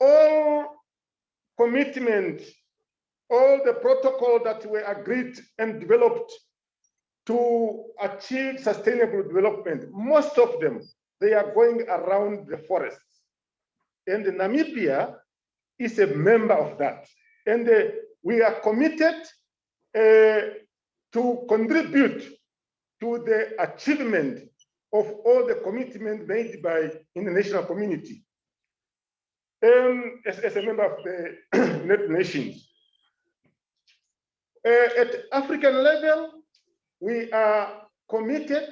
all commitment, all the protocol that were agreed and developed to achieve sustainable development, most of them, they are going around the forests. And Namibia is a member of that. And we are committed to contribute to the achievement of all the commitments made by international community. As a member of the United Nations. At African level, we are committed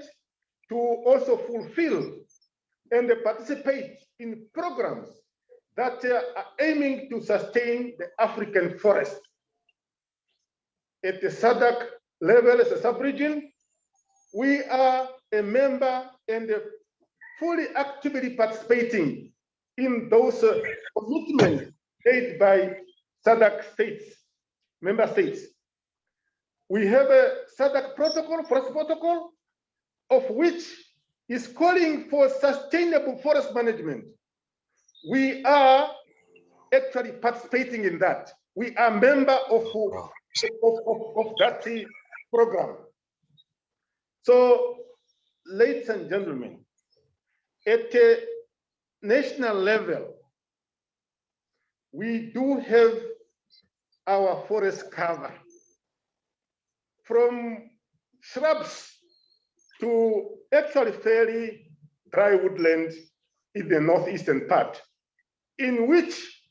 to also fulfill and participate in programs that are aiming to sustain the African forest. At the SADC level as a sub-region, we are a member and fully actively participating in those commitments made by SADC states, member states. We have a SADC protocol, forest protocol, of which is calling for sustainable forest management. We are actually participating in that. We are member of that program. So, ladies and gentlemen, at a national level, we do have our forest cover. From shrubs to actually fairly dry woodland in the northeastern part, in which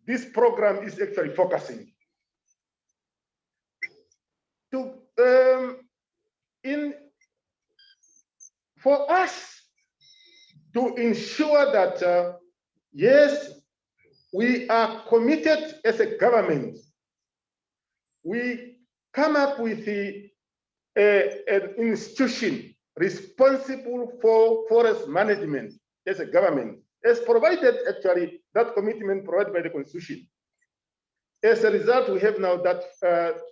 this program is actually focusing. For us to ensure that, yes, we are committed as a government, we come up with an institution responsible for forest management as a government, as provided actually that commitment provided by the Constitution. As a result, we have now that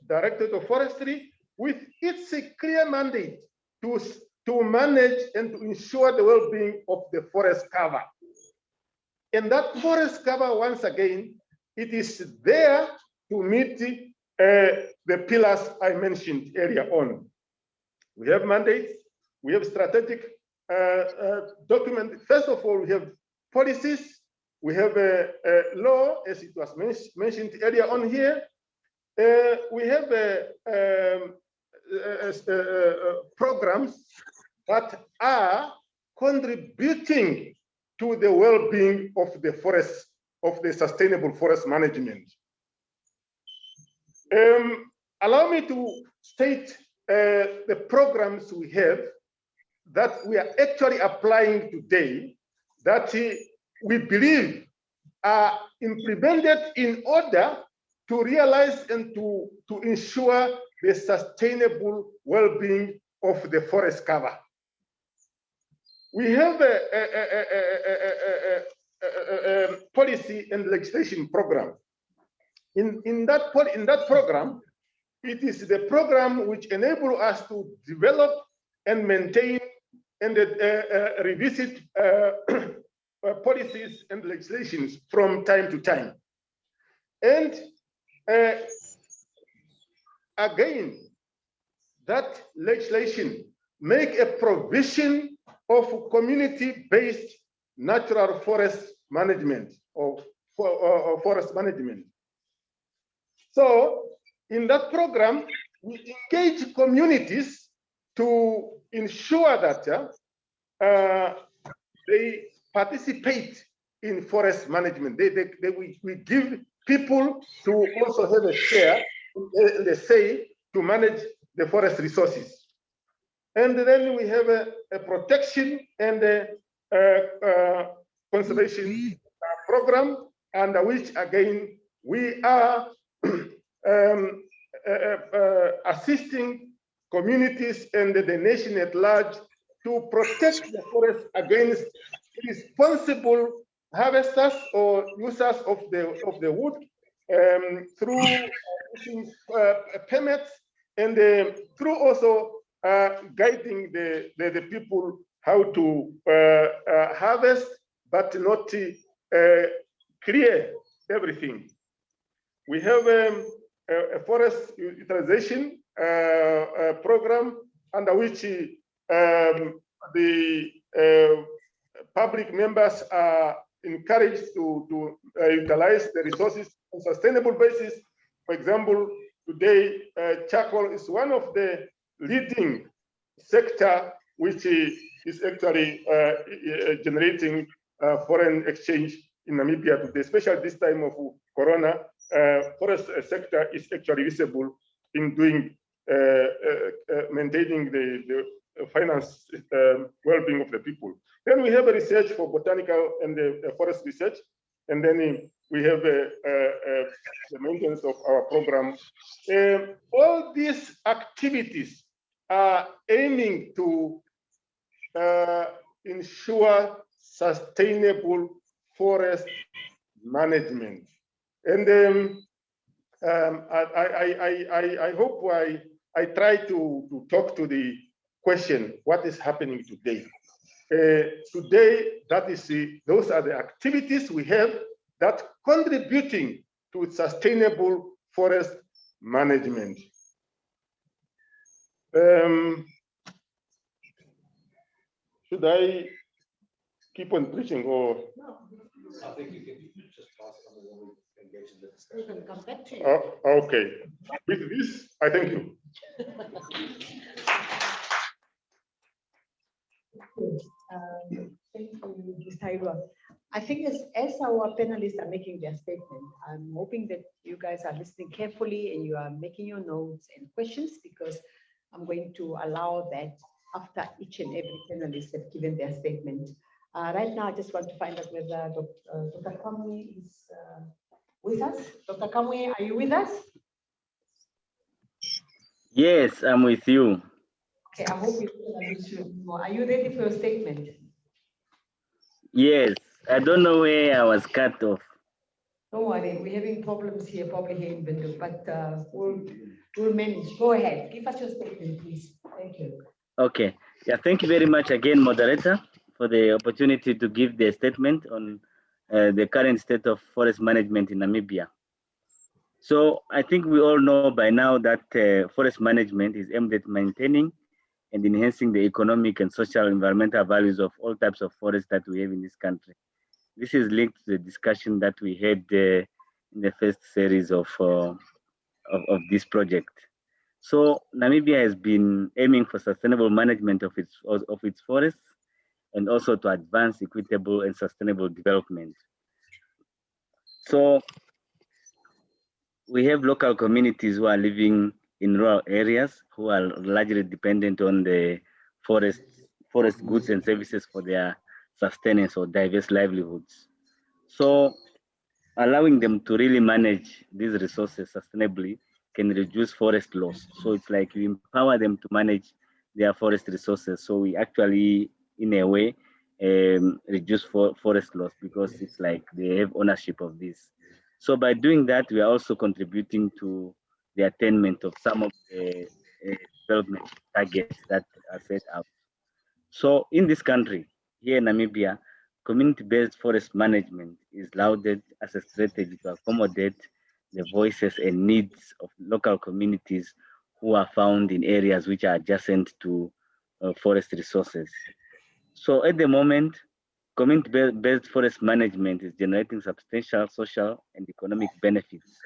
Directorate of Forestry with its clear mandate to manage and to ensure the well-being of the forest cover. And that forest cover, once again, it is there to meet the pillars I mentioned earlier on. We have mandates, we have strategic document. First of all, we have policies, we have a law, as it was mentioned earlier on here. We have programs that are contributing to the well-being of the forest, of the sustainable forest management. Allow me to state the programs we have that we are actually applying today that we believe are implemented in order to realize and to ensure the sustainable well-being of the forest cover. We have a policy and legislation program. In that program, it is the program which enables us to develop and maintain and revisit policies and legislations from time to time. And again, that legislation make a provision of community-based natural forest management or forest management. So in that program, we engage communities to ensure that they participate in forest management. We give people to also have a share, the say, to manage the forest resources. And then we have a protection and a conservation program, under which, again, we are assisting communities and the nation at large to protect the forest against responsible harvesters or users of the wood through permits and through also guiding the people how to harvest, but not clear everything. We have a forest utilization program under which the public members are encouraged to utilize the resources on a sustainable basis. For example, today, charcoal is one of the leading sector which is actually generating foreign exchange in Namibia today, especially this time of Corona. Forest sector is actually visible in doing maintaining the finance well-being of the people. Then we have a research for botanical and the forest research, and then we have the maintenance of our program. All these activities are aiming to ensure sustainable forest management. And I hope I try to talk to the question, what is happening today? Today, those are the activities we have that contributing to sustainable forest management. Should I keep on preaching or? No. I think you can just pass on and we'll engage in the discussion. We can come back to you. Okay. With this, I thank you. Thank you, Mr. Hailwa. I think as our panelists are making their statement, I'm hoping that you guys are listening carefully and you are making your notes and questions, because I'm going to allow that after each and every panelist have given their statement. Right now, I just want to find out whether Dr. Kamwi is with us. Dr. Kamwi, are you with us? Yes, I'm with you. Okay, I hope you are you ready for your statement? Yes, I don't know where I was cut off. Don't worry, we're having problems here, probably here in Bindu, but we'll manage. Go ahead, give us your statement, please. Thank you. Okay, yeah, thank you very much again, moderator, for the opportunity to give the statement on the current state of forest management in Namibia. So I think we all know by now that forest management is aimed at maintaining and enhancing the economic and social environmental values of all types of forests that we have in this country. This is linked to the discussion that we had in the first series of this project. So Namibia has been aiming for sustainable management of its forests and also to advance equitable and sustainable development. So we have local communities who are living in rural areas who are largely dependent on the forest goods and services for their sustenance or diverse livelihoods. So allowing them to really manage these resources sustainably can reduce forest loss. So it's like you empower them to manage their forest resources. So we actually, in a way, reduce forest loss because it's like they have ownership of this. So by doing that, we are also contributing to the attainment of some of the development targets that are set out. So in this country, here in Namibia, community-based forest management is lauded as a strategy to accommodate the voices and needs of local communities who are found in areas which are adjacent to forest resources. So at the moment, community-based forest management is generating substantial social and economic benefits,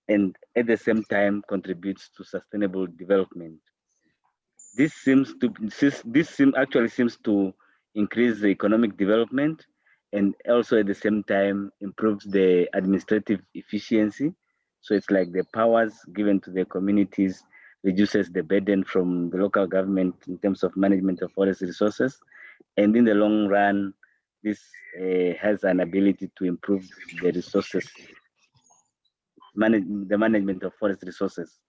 and at the same time contributes to sustainable development. This actually seems to increase the economic development and also at the same time improves the administrative efficiency. So it's like the powers given to the communities reduces the burden from the local government in terms of management of forest resources. And in the long run, this has an ability to improve the resources, the management of forest resources.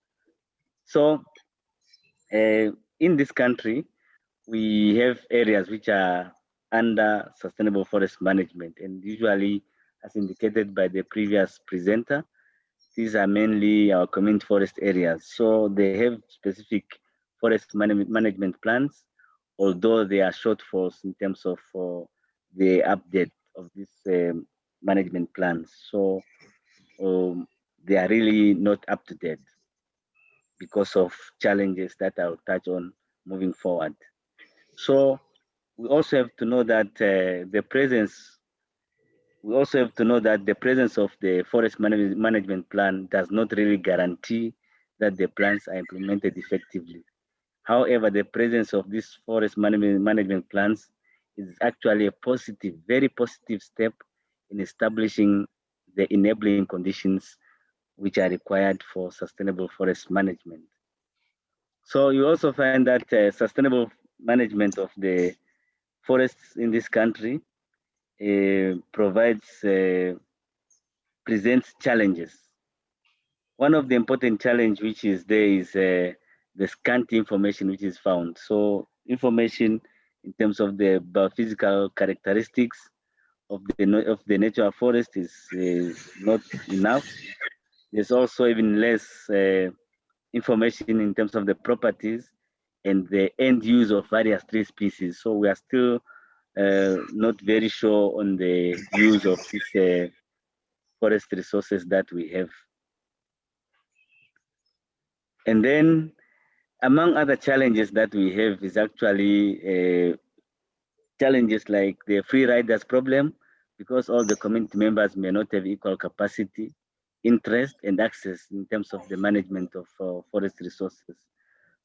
So in this country, we have areas which are under sustainable forest management, and usually, as indicated by the previous presenter, these are mainly our community forest areas. So they have specific forest management plans, although they are shortfalls in terms of the update of this management plans. So they are really not up to date because of challenges that I'll touch on moving forward. So we also have to know that the presence of the forest management plan does not really guarantee that the plans are implemented effectively. However, the presence of these forest management plans is actually a positive, very positive step in establishing the enabling conditions which are required for sustainable forest management. So you also find that sustainable management of the forests in this country presents challenges. One of the important challenge which is there is the scant information which is found. So information in terms of the biophysical characteristics of the natural forest is not enough. There's also even less information in terms of the properties and the end use of various tree species. So we are still not very sure on the use of these forest resources that we have. And then among other challenges that we have is actually challenges like the free riders problem, because all the community members may not have equal capacity, interest, and access in terms of the management of forest resources.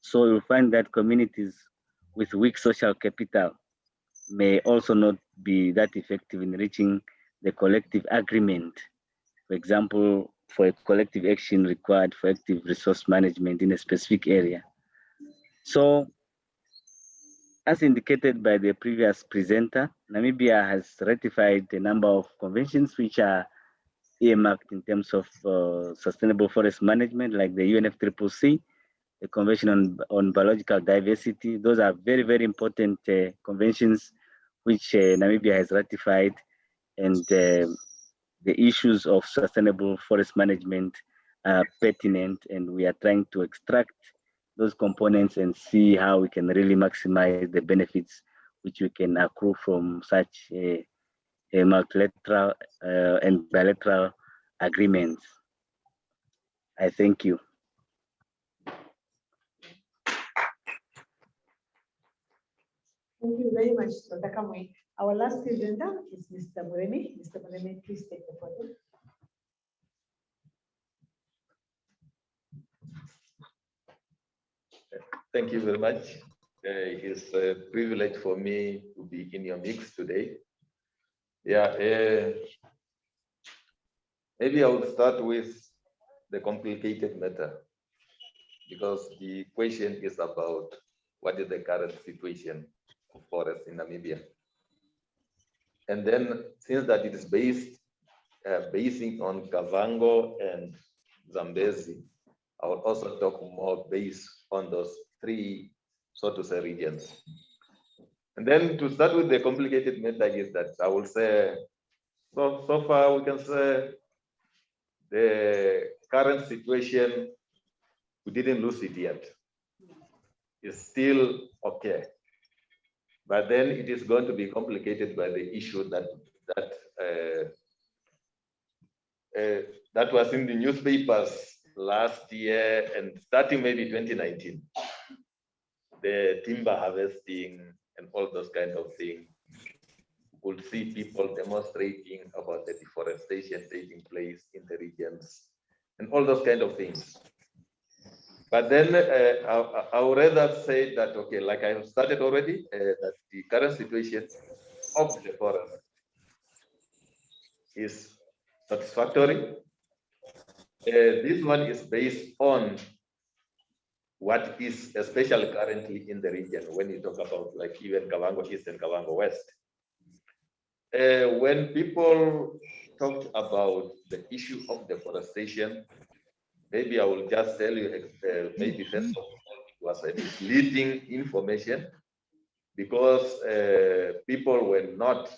So you'll find that communities with weak social capital may also not be that effective in reaching the collective agreement. For example, for a collective action required for active resource management in a specific area. So, as indicated by the previous presenter, Namibia has ratified a number of conventions which are earmarked in terms of sustainable forest management, like the UNFCCC, the Convention on Biological Diversity. Those are very, very important conventions which Namibia has ratified, and the issues of sustainable forest management are pertinent, and we are trying to extract those components and see how we can really maximize the benefits which we can accrue from such a multilateral and bilateral agreements. I thank you. Thank you very much, Dr. Kamwi. Our last presenter is Mr. Muremi. Mr. Muremi, please take the podium. Thank you very much. It is a privilege for me to be in your mix today. Yeah, maybe I will start with the complicated matter, because the question is about what is the current situation of forests in Namibia. And then, since that it is basing on Kavango and Zambezi, I will also talk more based on those three, so to say, regions. And then to start with the complicated matter is that I will say, so far we can say the current situation, we didn't lose it yet. It's still okay. But then it is going to be complicated by the issue that was in the newspapers last year and starting maybe 2019. The timber harvesting and all those kind of things. You could see people demonstrating about the deforestation taking place in the regions and all those kind of things. But then I would rather say that, okay, like I have started already, that the current situation of the forest is satisfactory. This one is based on what is especially currently in the region when you talk about like even Kavango East and Kavango West. When people talked about the issue of deforestation, maybe I will just tell you, maybe first of all, it was a misleading information because people were not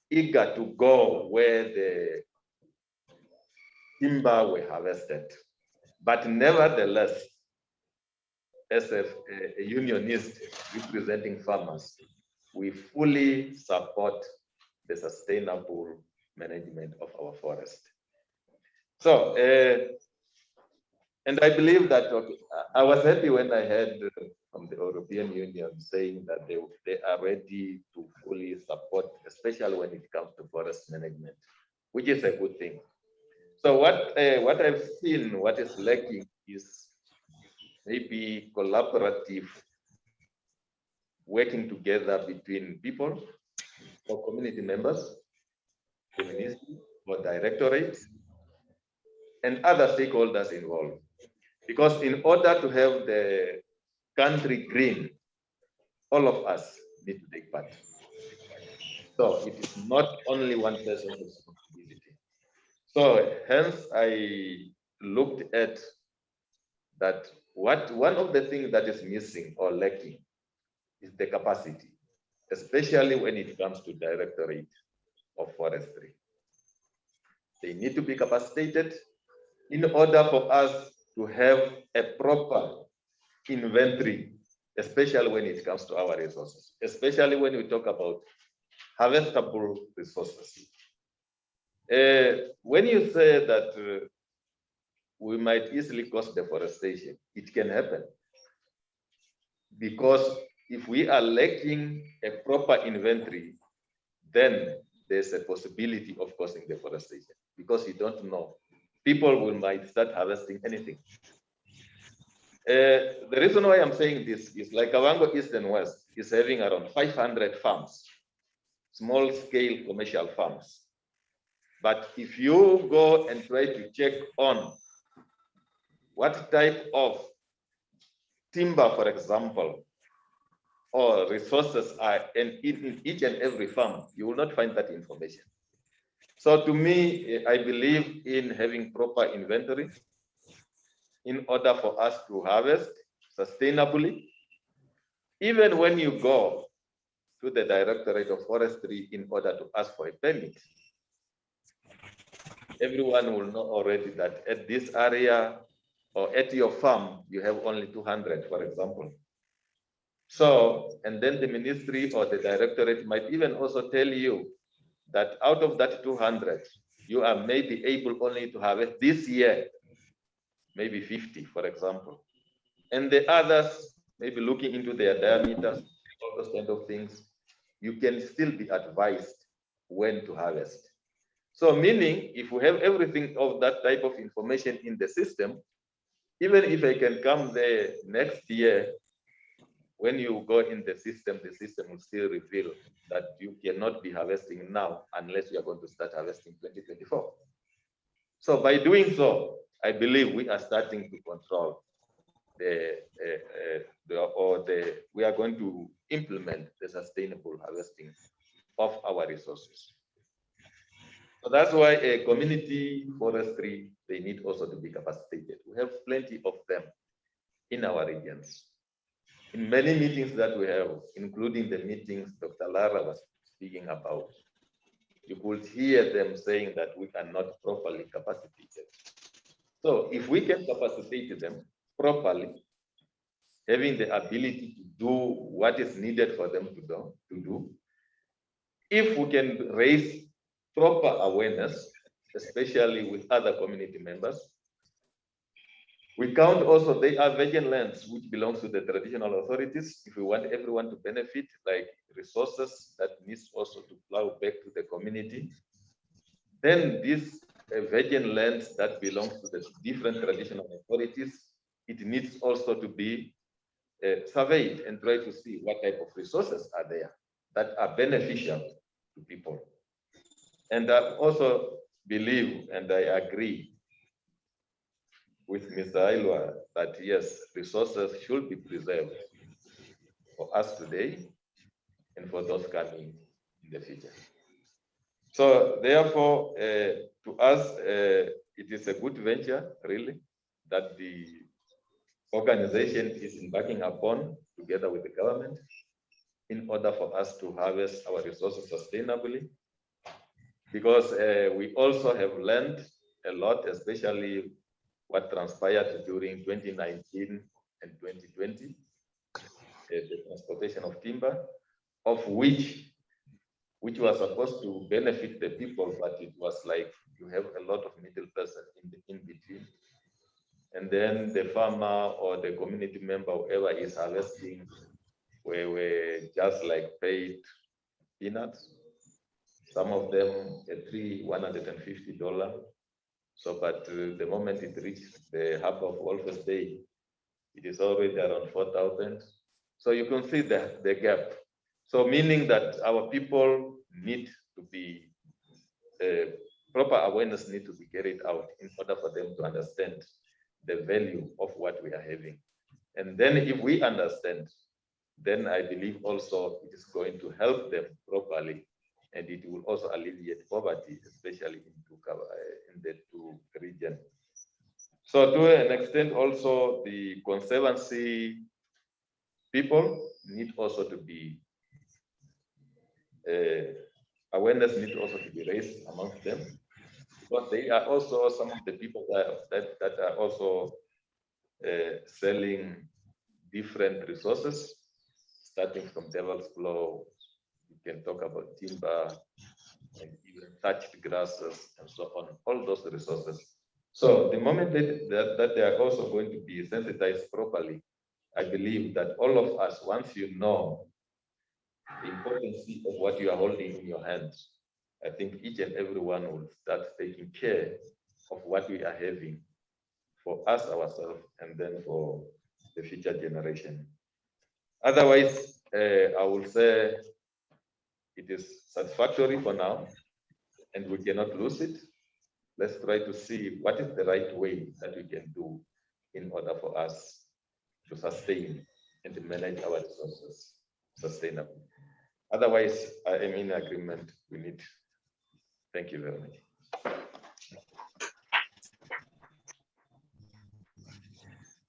eager to go where the timber were harvested. But nevertheless, as a unionist representing farmers, we fully support the sustainable management of our forest. So, and I believe that, okay, I was happy when I heard from the European Union saying that they are ready to fully support, especially when it comes to forest management, which is a good thing. So what I've seen, what is lacking is maybe collaborative working together between people or community members, the ministry or directorates, and other stakeholders involved. Because in order to have the country green, all of us need to take part. So it is not only one person's responsibility. So hence I looked at that one of the things that is missing or lacking is the capacity, especially when it comes to Directorate of Forestry. They need to be capacitated in order for us to have a proper inventory, especially when it comes to our resources, especially when we talk about harvestable resources. When you say that we might easily cause deforestation, it can happen. Because if we are lacking a proper inventory, then there's a possibility of causing deforestation because you don't know. People might start harvesting anything. The reason why I'm saying this is like Kavango East and West is having around 500 farms, small scale commercial farms. But if you go and try to check on what type of timber, for example, or resources are in each and every farm, you will not find that information. So to me, I believe in having proper inventory in order for us to harvest sustainably. Even when you go to the Directorate of Forestry in order to ask for a permit, everyone will know already that at this area or at your farm, you have only 200, for example. So, and then the ministry or the directorate might even also tell you that out of that 200, you are maybe able only to harvest this year, maybe 50, for example. And the others, maybe looking into their diameters, all those kind of things, you can still be advised when to harvest. So meaning, if we have everything of that type of information in the system, even if I can come there next year, when you go in the system will still reveal that you cannot be harvesting now unless you are going to start harvesting 2024. So by doing so, I believe we are starting to control we are going to implement the sustainable harvesting of our resources. So that's why a community forestry, they need also to be capacitated. We have plenty of them in our regions. In many meetings that we have, including the meetings Dr. Lara was speaking about, you could hear them saying that we are not properly capacitated. So if we can capacitate them properly, having the ability to do what is needed for them to do, if we can raise proper awareness, especially with other community members, we count also they are virgin lands which belongs to the traditional authorities. If we want everyone to benefit, like resources that needs also to plow back to the community, then these virgin lands that belongs to the different traditional authorities, it needs also to be surveyed and try to see what type of resources are there that are beneficial to people. And I also believe and I agree with Mr. Hailwa that yes, resources should be preserved for us today and for those coming in the future. So therefore, to us, it is a good venture, really, that the organization is embarking upon together with the government in order for us to harvest our resources sustainably. Because we also have learned a lot, especially what transpired during 2019 and 2020, the transportation of timber, of which which was supposed to benefit the people, but it was like you have a lot of middle person in between. And then the farmer or the community member, whoever is harvesting, were just like paid peanuts. Some of them a tree, $150. So, but the moment it reached the hub of Wolf's Bay, it is already around 4,000. So you can see the gap. So meaning that our people need to be, proper awareness need to be carried out in order for them to understand the value of what we are having. And then if we understand, then I believe also it is going to help them properly, and it will also alleviate poverty, especially in the two regions. So to an extent also, the conservancy people need also to be, awareness need also to be raised amongst them, because they are also some of the people that are also selling different resources, starting from Devil's Claw. You can talk about timber and even thatched grasses and so on, all those resources. So the moment that they are also going to be sensitized properly, I believe that all of us, once you know the importance of what you are holding in your hands, I think each and everyone will start taking care of what we are having for us, ourselves, and then for the future generation. Otherwise, I will say it is satisfactory for now, and we cannot lose it. Let's try to see what is the right way that we can do in order for us to sustain and to manage our resources sustainably. Otherwise, I am in agreement. We need. Thank you very much.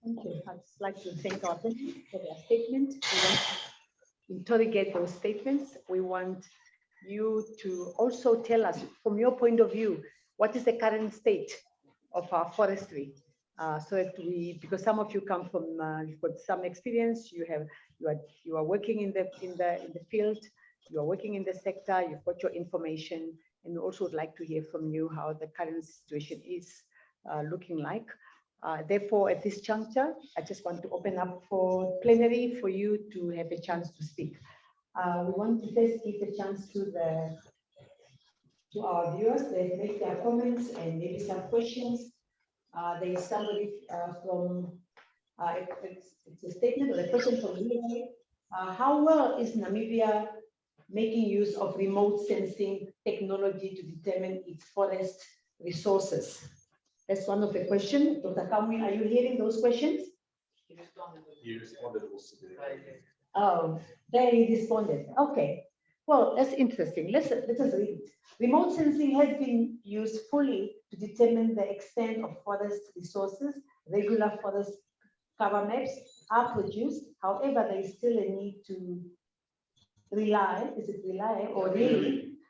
Thank you. I'd just like to thank our panelists for their statement. We want to interrogate those statements. We want you to also tell us, from your point of view, what is the current state of our forestry? So that because some of you come from, you've got some experience, you are working in the field, you are working in the sector, you've got your information, and we also would like to hear from you how the current situation is looking like. Therefore, at this juncture, I just want to open up for plenary for you to have a chance to speak. We want to first give a chance to our viewers. They make their comments and maybe some questions. There is somebody from, it's a statement or a question from Namibia. How well is Namibia making use of remote sensing technology to determine its forest resources? That's one of the questions. Dr. Kamwi, are you hearing those questions? You responded also. Oh, they responded. Okay. Well, that's interesting. Let us read it. Remote sensing has been used fully to determine the extent of forest resources. Regular forest cover maps are produced. However, there is still a need to rely,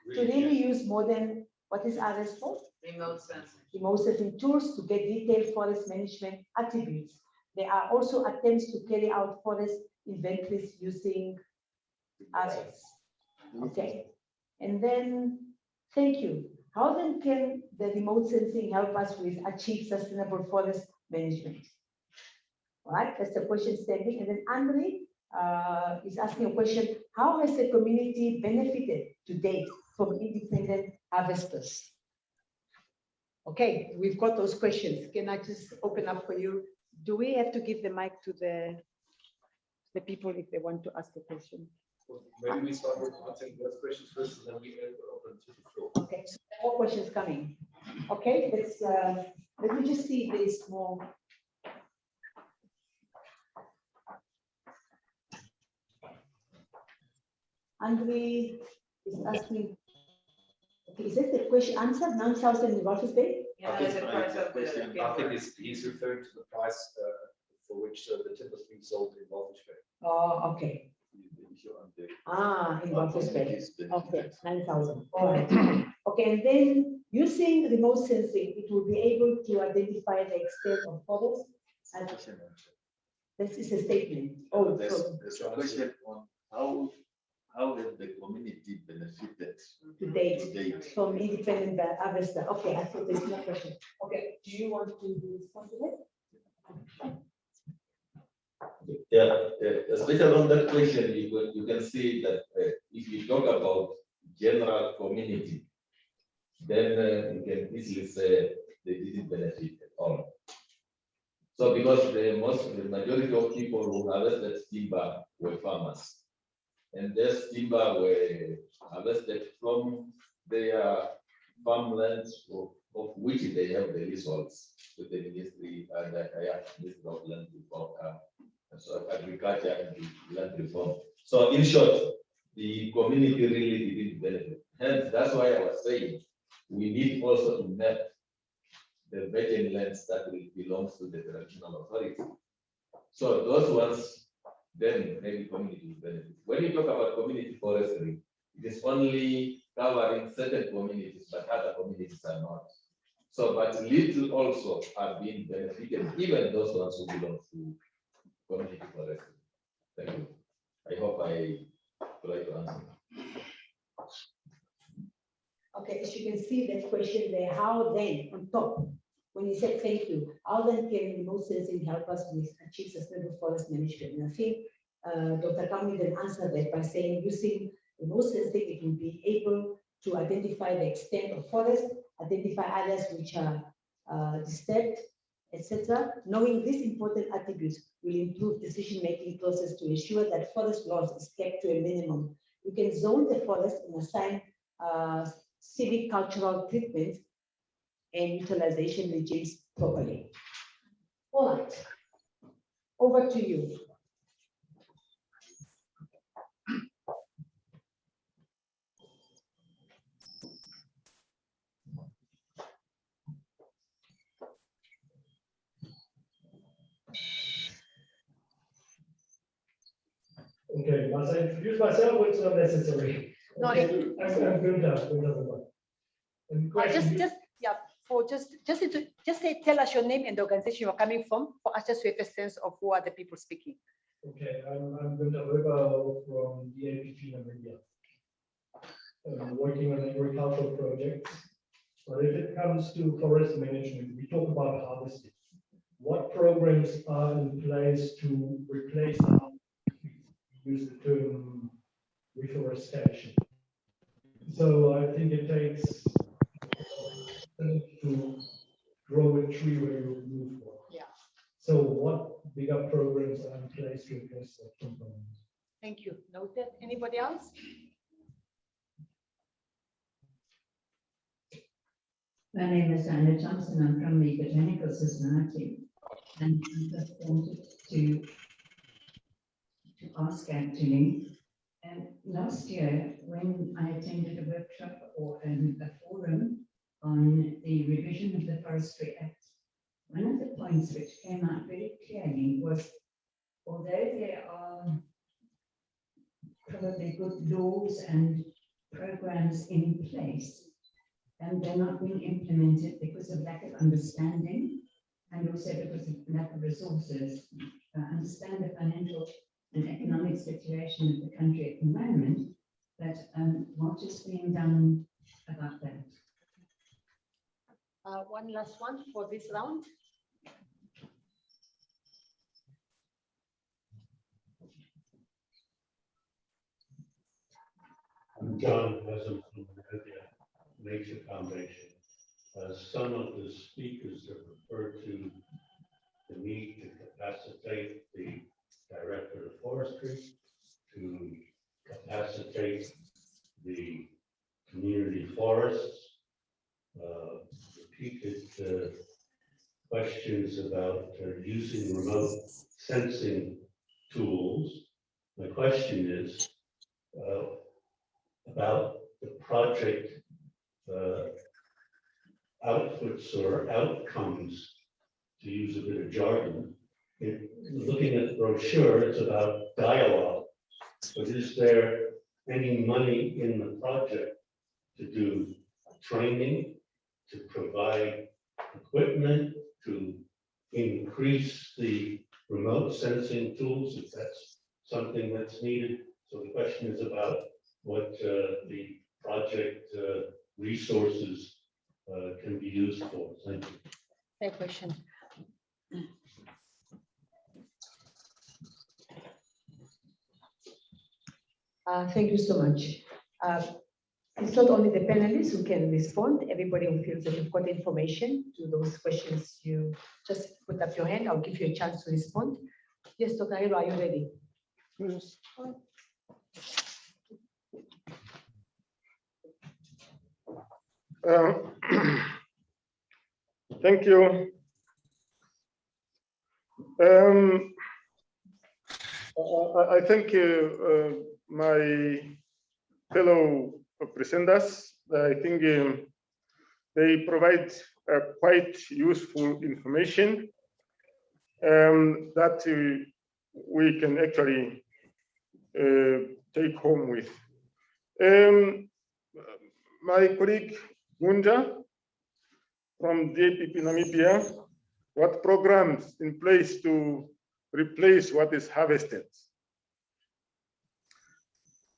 really use modern, what is RS for? Remote sensing. Remote sensing tools to get detailed forest management attributes. There are also attempts to carry out forest inventories using RS. Okay, and then, thank you. How then can the remote sensing help us with achieve sustainable forest management? All right, that's the question standing. And then Andre is asking a question, how has the community benefited to date from independent harvesters? Okay, we've got those questions. Can I just open up for you? Do we have to give the mic to the people if they want to ask a question? Maybe we start with answering those questions first, and then we open to the floor. Okay, so more questions coming. Okay, let's let me just see if there is more. Andre is asking, okay, is that the question answered? 9,000 in Walvis Bay? Yeah, I think the price of the I think he's referring to the price for which the timber is being sold in Walvis Bay. Oh, okay. In Walvis Bay. Okay, 9,000. All right. Okay, and then using remote sensing, it will be able to identify the extent of forest. This is a statement. Oh, there's a question on how how has the community benefited To date, to date? from independent harvester. Okay, I thought there's no question. Okay, do you want to respond to that? Yeah, especially on that question, you can see that if you talk about general community, then you can easily say they didn't benefit at all. So because the majority of people who harvested timber were farmers, and this timber were harvested from their farmlands of which they have the results with the ministry and Ministry of Land Reform, so agriculture and the land reform. So in short, the community really didn't benefit. Hence, that's why I was saying we need also to map the virgin lands that will belong to the traditional authority. So those ones, then maybe community will benefit. When you talk about community forestry, it is only covering certain communities, but other communities are not. So, but little also are being benefited, even those ones who belong to community forestry. Thank you. I hope I try to answer. Okay, as you can see that question there, how then on top, when you said thank you, how then can remote sensing help us with achieve sustainable forest management? And I think Dr. Kamwi then answered that by saying using remote sensing, it will be able to identify the extent of forest, identify others which are disturbed, etc. Knowing these important attributes will improve decision-making process to ensure that forest loss is kept to a minimum. You can zone the forest and assign civic cultural treatment and utilization regimes properly. All right, over to you. Okay, must I introduce myself or it's not necessary? No, Okay. I'm Günther. Just tell us your name and the organization you're coming from for us just to have a sense of who are the people speaking. Okay, I'm Günther from DRFN Namibia. I'm working on agricultural projects. But if it comes to forest management, we talk about harvesting. What programs are in place to replace the harvesting? Use the term reforestation. So I think it takes to grow a tree where you move for. Yeah. So what bigger programs are in place to address that component? Thank you. Noted. Anybody else? My name is Anna Johnson. I'm from the Botanical Society, and I just wanted to ask actually. Last year, when I attended a workshop or a forum on the revision of the Forestry Act, one of the points which came out very clearly was, although there are probably good laws and programs in place, and they're not being implemented because of lack of understanding and also because of lack of resources. Understand the financial and economic situation of the country at the moment, but what is being done about that? One last one for this round. I'm John Hassan from the Nature Foundation. Some of the speakers have referred to the need to capacitate the Directorate of Forestry, to capacitate the community forests, repeated questions about using remote sensing tools. My question is about the project outputs or outcomes, to use a bit of jargon. Looking at the brochure, it's about dialogue, but is there any money in the project to do training, to provide equipment, to increase the remote sensing tools, if that's something that's needed? So the question is about what the project resources can be used for. Thank you. Fair question. Thank you so much. It's not only the panelists who can respond, everybody who feels that you've got information to those questions, you just put up your hand, I'll give you a chance to respond. Yes, Dr. Hailwa, are you ready? Yes. Thank you. I thank my fellow presenters. I think they provide quite useful information that we can actually take home with. My colleague Gunda from DAPP Namibia, what programs in place to replace what is harvested?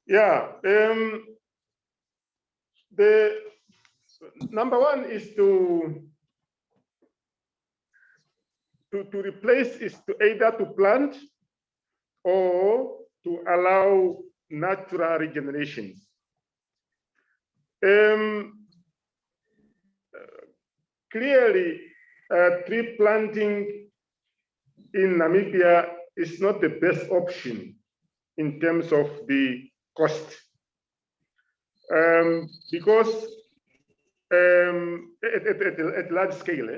Yeah, the number one is to replace is to either to plant or to allow natural regeneration. Clearly, tree planting in Namibia is not the best option in terms of the cost, because at large scale,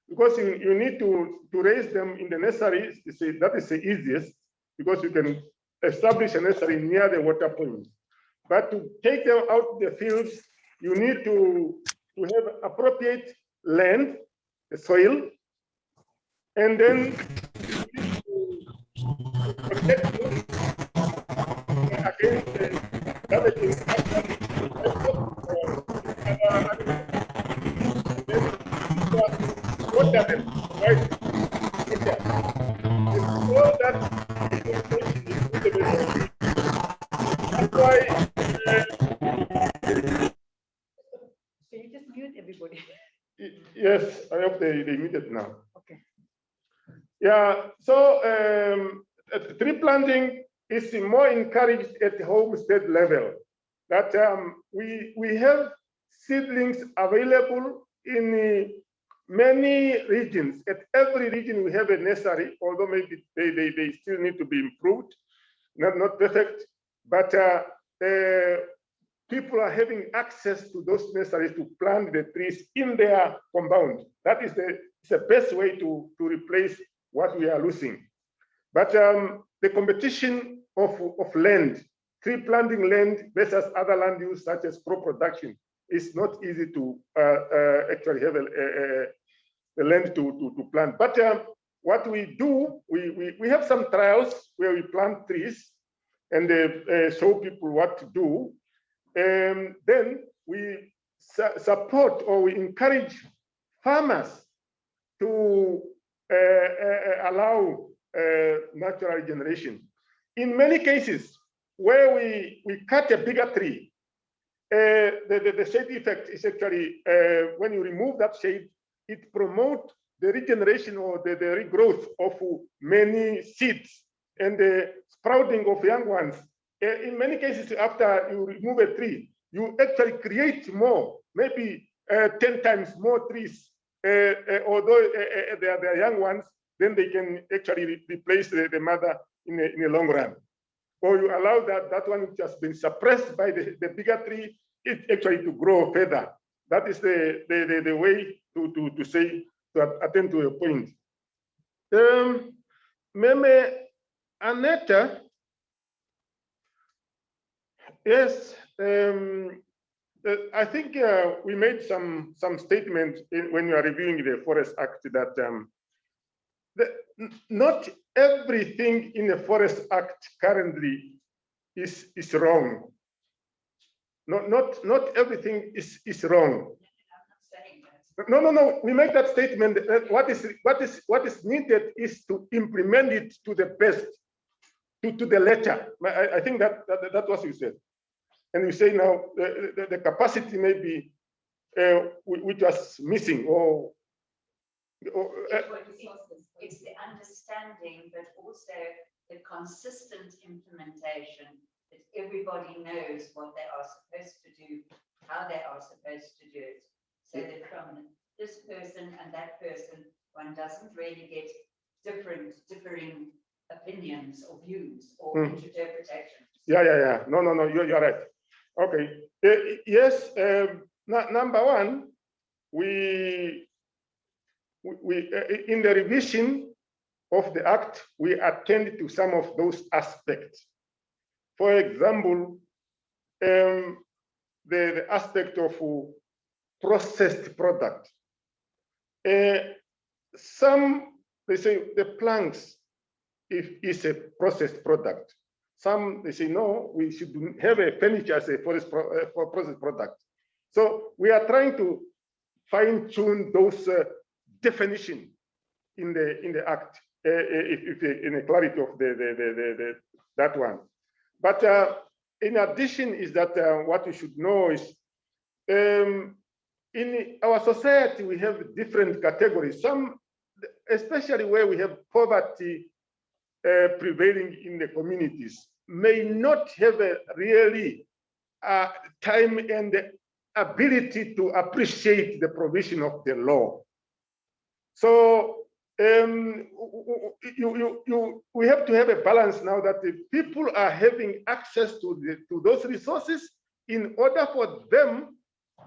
because you need to raise them in the nursery. That is the easiest, because you can establish a nursery near the water point. But to take them out the fields, you need to have appropriate land, the soil, and then protect them against the damaging water them, right? All that that's why. Can you just mute everybody? Yes, I hope they muted now. Okay. Yeah, so tree planting is more encouraged at the homestead level. That we have seedlings available in many regions. At every region we have a nursery, although maybe they still need to be improved, not perfect, but people are having access to those nurseries to plant the trees in their compound. That is the best way to replace what we are losing. But the competition of land, tree planting land versus other land use such as crop production, is not easy to actually have the land to plant. But what we do, we have some trials where we plant trees and show people what to do. Then we support or we encourage farmers to allow natural regeneration. In many cases, where we cut a bigger tree, the shade effect is actually, when you remove that shade, it promotes the regeneration or the regrowth of many seeds and the sprouting of young ones. In many cases, after you remove a tree, you actually create more, maybe 10 times more trees, although they are young ones, then they can actually replace the mother in a long run. Or you allow that one which has been suppressed by the bigger tree, it actually to grow further. That is the way to say, to attend to a point. Meme Aneta, yes, I think we made some statement when we are reviewing the Forest Act that not everything in the Forest Act currently is wrong. Not everything is wrong. No. We make that statement. What is needed is to implement it to the best, to the letter. I think that was you said. And we say now the capacity may be which was missing or it's the understanding, but also the consistent implementation that everybody knows what they are supposed to do, how they are supposed to do it. So that from this person and that person, one doesn't really get differing opinions or views or interpretations. Yeah. No, you're right. Okay. Yes. Number one, we in the revision of the Act, we attend to some of those aspects. For example, the aspect of processed product. Some, they say the planks is a processed product. Some, they say, no, we should have a furniture as a processed product. So we are trying to fine tune those definition in the Act, in the clarity of that one. But in addition is that what you should know is in our society, we have different categories. Some, especially where we have poverty prevailing in the communities, may not have a really time and the ability to appreciate the provision of the law. So we have to have a balance now that the people are having access to those resources in order for them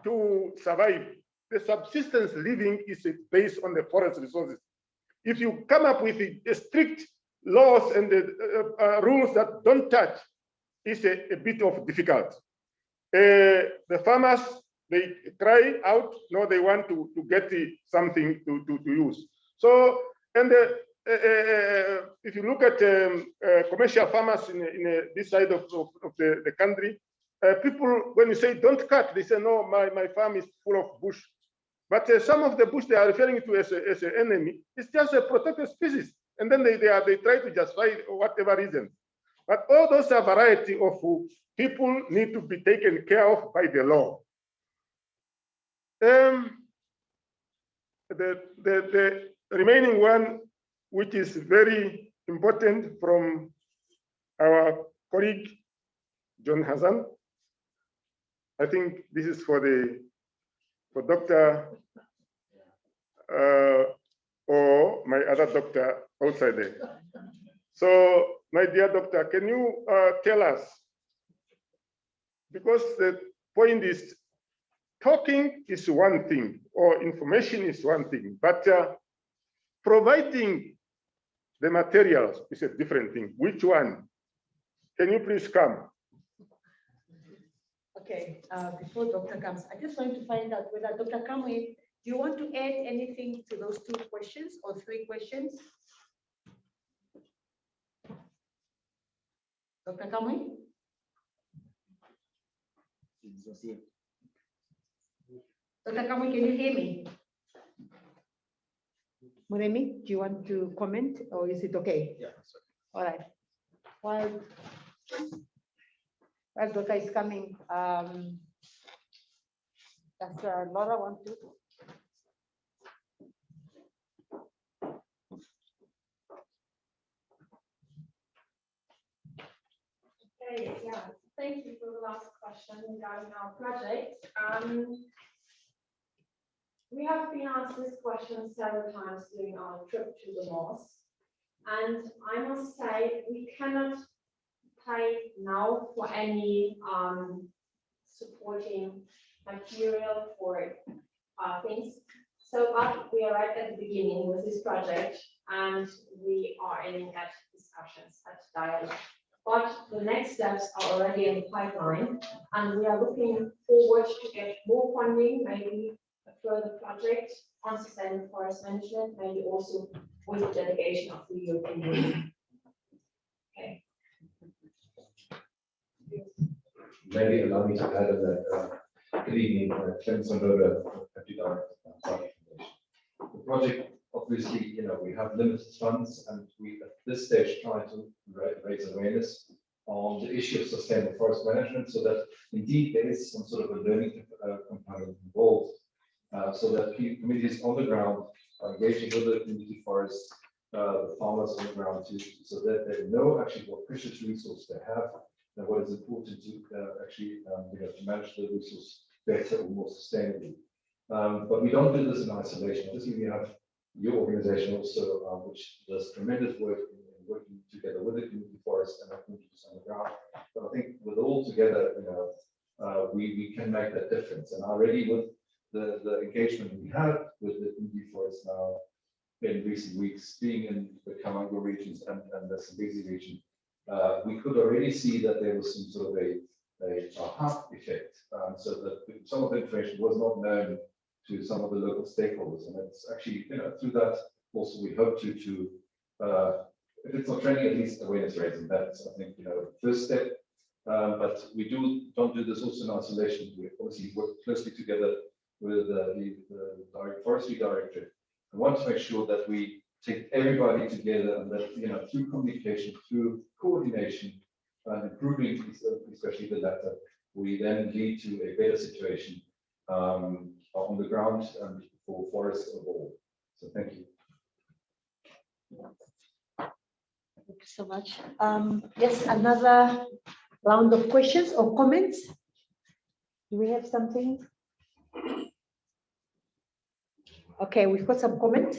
to survive. The subsistence living is based on the forest resources. If you come up with a strict laws and the rules that don't touch, it's a bit of difficult. The farmers, they cry out, no, they want to get something to use. So, and if you look at commercial farmers in this side of the country, people, when you say don't cut, they say, no, my farm is full of bush. But some of the bush they are referring to as an enemy, it's just a protected species. And then they try to justify whatever reason. But all those are variety of people need to be taken care of by the law. The remaining one, which is very important from our colleague, John Hassan. I think this is for Dr. Or my other doctor outside there. So, my dear doctor, can you tell us, because the point is, talking is one thing, or information is one thing, but providing the materials is a different thing. Which one? Can you please come? Okay, before Doctor comes, I just want to find out whether Dr. Kamwi, do you want to add anything to those 2 questions or 3 questions? Dr. Kamwi? Dr. Kamwi, can you hear me? Muremi, do you want to comment or is it okay? Yeah. All right. While Doctor is coming, does Laura want to? Okay, yeah, thank you for the last question regarding our project. We have been asked this question several times during our trip to the north, and I must say we cannot pay now for any supporting material for things. So, but we are right at the beginning with this project, and we are aiming at discussions, at dialogue. But the next steps are already in the pipeline, and we are looking forward to get more funding, maybe a further project on sustainable forest management, maybe also with the delegation of the European Union. Okay. Maybe allow me to add that. Good evening, Clemens von Doderer, Directorate of Forestry. The project, obviously, we have limited funds, and we at this stage try to raise awareness on the issue of sustainable forest management, so that indeed there is some sort of a learning component involved, so that communities on the ground are engaging with the community forests, the farmers on the ground too, so that they know actually what precious resource they have and what is important to actually to manage the resource better or more sustainably. But we don't do this in isolation. Obviously, we have your organization also, which does tremendous work in working together with the community forest and our communities on the ground. But I think with all together, we can make that difference. And already with the engagement we have with the community forest now in recent weeks, being in the Kavango regions and the Zambezi region, we could already see that there was some sort of a hub effect, so that some of the information was not known to some of the local stakeholders, and it's actually through that also we hope to if it's not training, at least awareness raising. That's I think the first step. But we don't do this also in isolation. We obviously work closely together with the Forestry Directorate. I want to make sure that we take everybody together and that through communication, through coordination, and improving, especially the latter, we then lead to a better situation on the ground and for forests of all. So thank you. Thank you so much. Yes, another round of questions or comments. Do we have something? Okay, we've got some comments.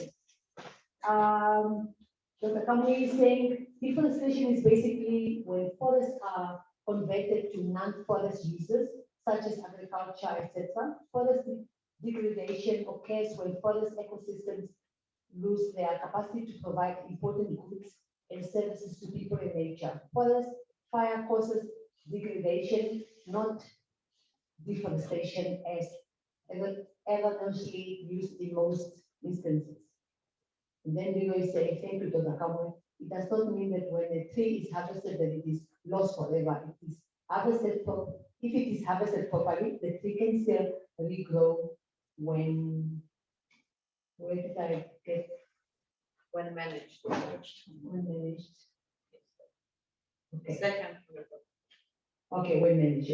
Dr. Kamwi is saying deforestation is basically when forests are converted to non-forest uses, such as agriculture, etc. Forest degradation occurs when forest ecosystems lose their capacity to provide important goods and services to people and nature. Forest fire causes degradation, not deforestation, as erroneously used in most instances. And then we will say, thank you, Dr. Kamwi. It does not mean that when a tree is harvested that it is lost forever. It is harvested if it is harvested properly, the tree can still regrow when did I get? When managed. When managed. Okay. Second. Okay, when managed.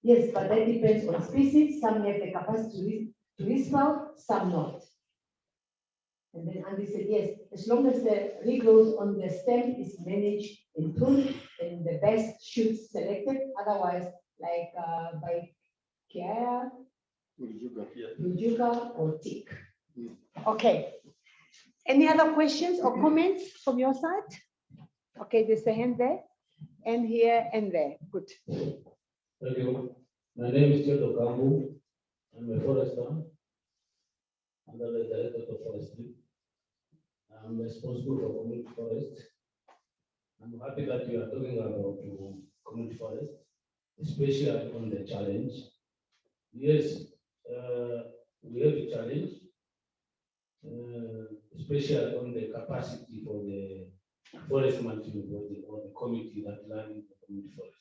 Yes, but that depends on species. Some have the capacity to resprout, some not. And then Andy said, yes, as long as the regrowth on the stem is managed and pruned and the best shoots selected, otherwise, like by Kiaya, Ujuga, or Tick. Okay. Any other questions or comments from your side? Okay, there's a hand there, and here and there. Good. Thank you. My name is Joseph Kamwi. I'm a forester under the Directorate of Forestry. I'm responsible for community forest. I'm happy that you are talking about community forest, especially on the challenge. Yes, we have a challenge, especially on the capacity for the forest management or the committee that run the community forest.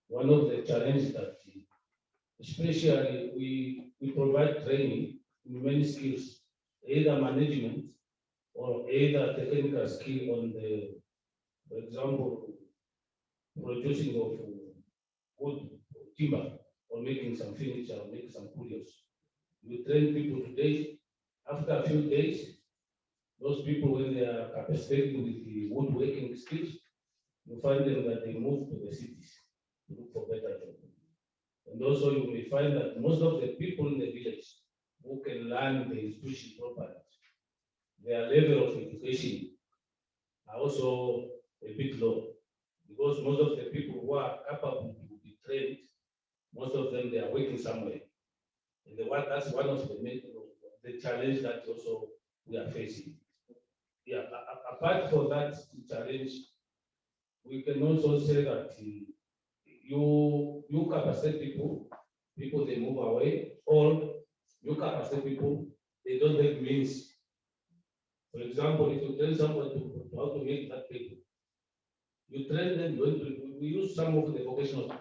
One of the challenges that, especially we provide training in many skills, either management or either technical skill on the, for example, producing of wood, timber, or making some furniture, or making some curios. You train people today. After a few days, those people, when they are capacitated with the woodworking skills, you find them that they move to the cities to look for better jobs. And also you may find that most of the people in the village who can learn the institution properly, their level of education are also a bit low, because most of the people who are capable to be trained, most of them, they are working somewhere. And that's one of the challenge that also we are facing. Yeah, apart from that challenge, we can also say that you capacitate people they move away, or you capacitate people, they don't have means. For example, if you train someone to how to make that paper, you train them, we use some of the vocational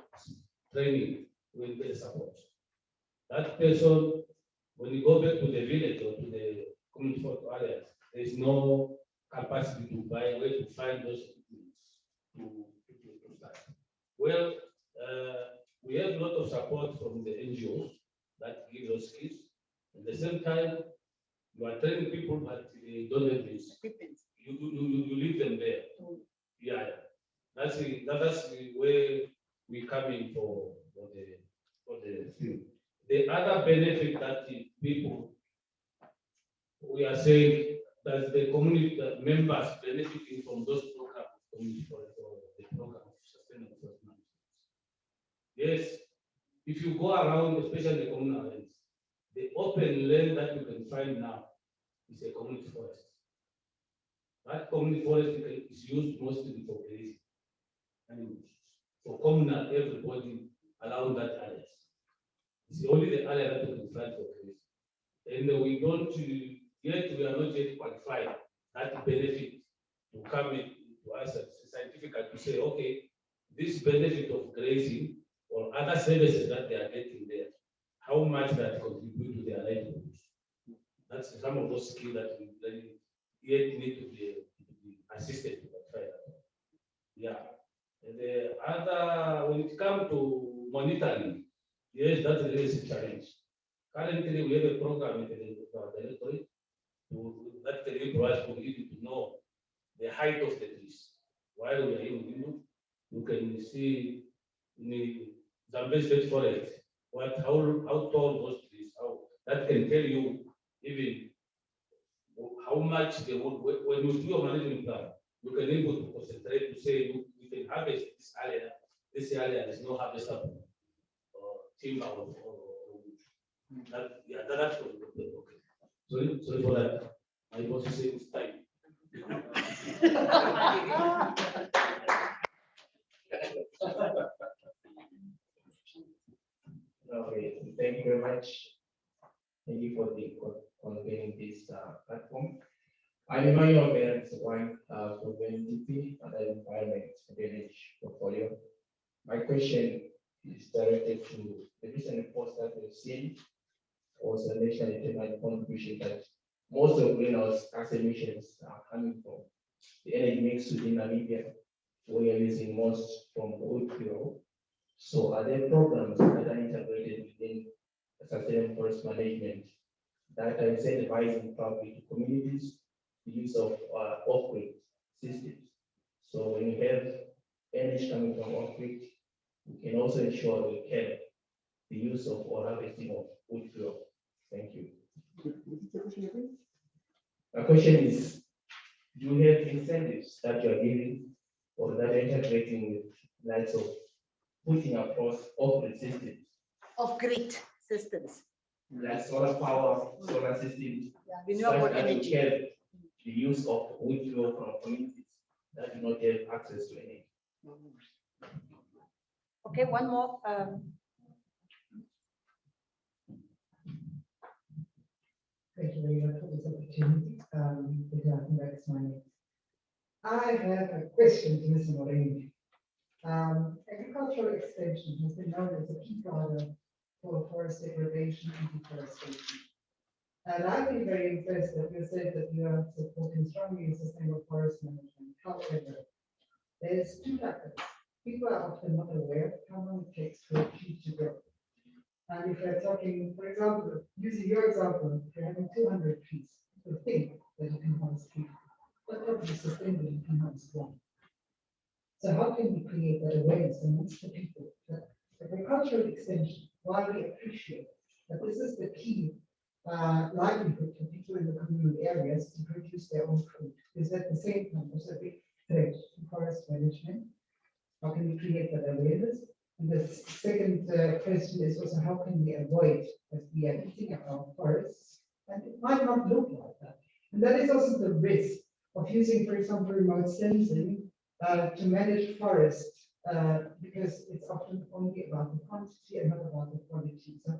training with the support. That person, when you go back to the village or to the community areas, there is no capacity to buy, where to find those to start. Well, we have a lot of support from the NGOs that give those skills. At the same time, you are training people, but they don't have this. You leave them there. Yeah, that's the way we come in for the thing. The other benefit that the people, we are saying that the community members benefiting from those programs, for the program of sustainable forest management. Yes, if you go around, especially the communal lands, the open land that you can find now is a community forest. That community forest is used mostly for grazing and for communal, everybody around that area. It's only the area that you can find for grazing. And we don't yet, we are not yet qualified that benefit to come in to us as scientifically to say, okay, this benefit of grazing or other services that they are getting there, how much that contribute to their livelihoods. That's some of those skills that we yet need to be assisted to qualify. Yeah. And the other, when it comes to monitoring, yes, that's a really challenge. Currently, we have a program in the Directorate that can enable us to even to know the height of the trees. While we are in, you can see in the Zambezi forest how tall those trees, how that can tell you even how much they would. When you do your management plan, you can able to concentrate to say you can harvest this area. This area is not harvestable or timber or wood. That's okay. Sorry for that. I was saying it's time. Okay, thank you very much. Thank you for convening this platform. I'm Emmanuel Berens-Wang from NDP and the Environment Village portfolio. My question is directed to the recent reports that we've seen was a nationally determined contribution that most of greenhouse gas emissions are coming from the energy mix within Namibia. We are using most from wood fuel. So are there programs that are integrated within sustainable forest management that are incentivizing probably to communities the use of off-grid systems? So when you have energy coming from off-grid, we can also ensure we cap the use of or harvesting of wood fuel. Thank you. My question is, do you have incentives that you are giving or that are integrating with likes of putting across off-grid systems? Off-grid systems. Like solar power, solar systems. Yeah, renewable energy. Have the use of wood fuel from communities that do not have access to energy. Okay, one more. Thank you very much for this opportunity. That's my name. I have a question to Mr. Muremi. Agricultural extension has been known as a key driver for forest degradation and deforestation. And I've been very impressed that you said that you are supporting strongly sustainable forest management. However, there's two factors. People are often not aware of how long it takes for a tree to grow. And if we're talking, for example, using your example, if you're having 200 trees, you think that you can harvest 3, but probably sustainably you can harvest 1. So how can we create that awareness amongst the people that agricultural extension, while we appreciate that this is the key livelihood for people in the communal areas to produce their own food, is at the same time also a big threat to forest management? How can we create that awareness? And the second question is also how can we avoid that we are eating our forests, and it might not look like that. And that is also the risk of using, for example, remote sensing to manage forests, because it's often only about the quantity and not about the quality. So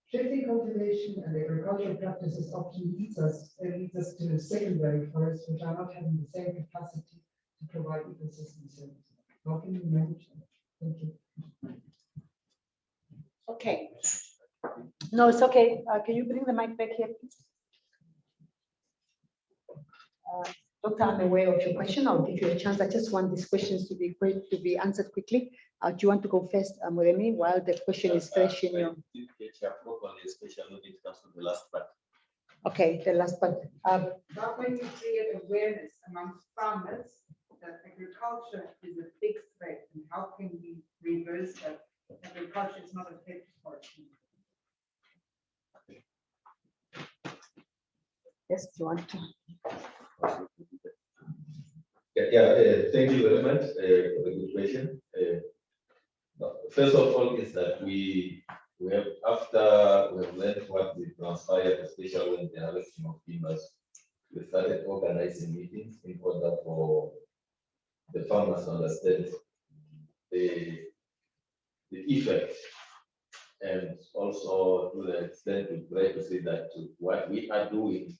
shifting cultivation and agricultural practices often leads us to secondary forests, which are not having the same capacity to provide ecosystem services. How can we manage that? Thank you. Okay. No, it's okay. Can you bring the mic back here, please? Doctor, I'm aware of your question. I'll give you a chance. I just want these questions to be answered quickly. Do you want to go first, Muremi, while the question is fresh in your... Especially when it comes to the last part. Okay, the last part. But when you create awareness amongst farmers that agriculture is a big threat, and how can we reverse that? Agriculture is not a threat to forestry. Yes, you want to? Thank you very much for the good question. First of all, is that we have, after we have learned what we transpired, especially when the harvesting of timbers, we started organizing meetings in order for the farmers to understand the effect, and also to the extent to try to see that what we are doing